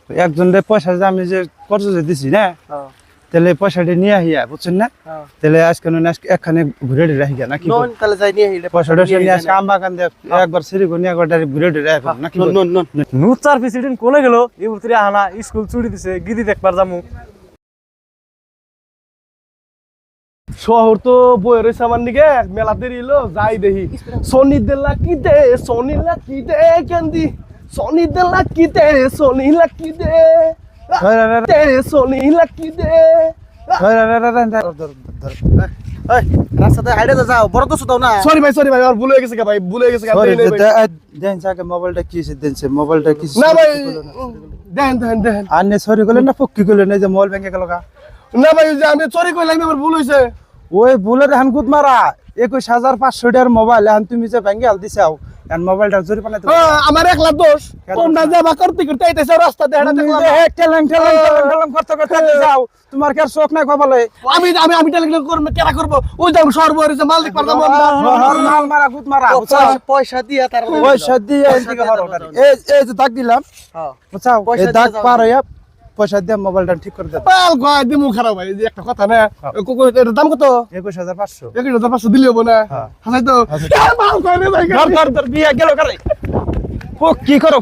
একজন পয়সা যে আমি যে কর্জ যে দিছি না তাহলে পয়সাটা নিয়ে আহিয়া বুঝছেন না তাহলে আজকে একখানে ঘুরে রাখি নাকি তাহলে যাই নিয়ে পয়সাটা নিয়ে আজকে আম বাগান দিয়ে একবার সিঁড়ি করে নিয়ে একবার ঘুরে রাখি নাকি নুচার প্রেসিডেন্ট কোলে গেল এই উতরে আনা স্কুল ছুটি দিছে গিদি দেখবার যামু শহর তো বয়ে রয়েছে আমার দিকে মেলা দেরি এলো যাই দেখি সোনি দেলা কি দে সোনি লাকি দে ক্যান্ডি সোনি দেলা কি দে সোনি লাকি দে সোনি লাকি দে রাস্তাতে হাইডে যাও বড় তো শুতাও না সরি ভাই আর ভুল হয়ে গেছে ভাই ভুল হয়ে গেছে দেন সাকে মোবাইলটা কি দেনছে মোবাইলটা কি না ভাই দেন আনে সরি কইলেন না পক্কি কইলেন এই যে মোবাইল ব্যাংকে গেল না ভাই যে আমি চুরি কইলাম আমার ভুল হইছে ওই ভুলের হান কুত মারা 21500 টাকার মোবাইল এখন তুমি যে ব্যাংকে হাল দিছাও এখন মোবাইলটা চুরি পানাতে আমার একলা দোষ তোমরা যে বা করতে করতে আইতেছ রাস্তা দেখাটা দেখলাম টেলেন করতে করতে যাও তোমার কি আর শোক নাই কপালে আমি টেলেন করব কেরা করব ওই যাও সর্বরিছে মাল দিক পারলাম মাল মারা কুত মারা পয়সা দিয়া তার পয়সা দিয়ে এদিকে হরো এই যে দাগ দিলাম হ্যাঁ বুঝাও এই দাগ পার হইয়া পয়সা দিয়ে মোবাইলটা ঠিক করে দাও পাল কয় দিমু খারাপ ভাই যে একটা কথা না এর দাম কত 21500 21500 দিলে হবে না হাসাই তো মাল কয় রে ভাই ধর বিয়া গেল করে ও কি করো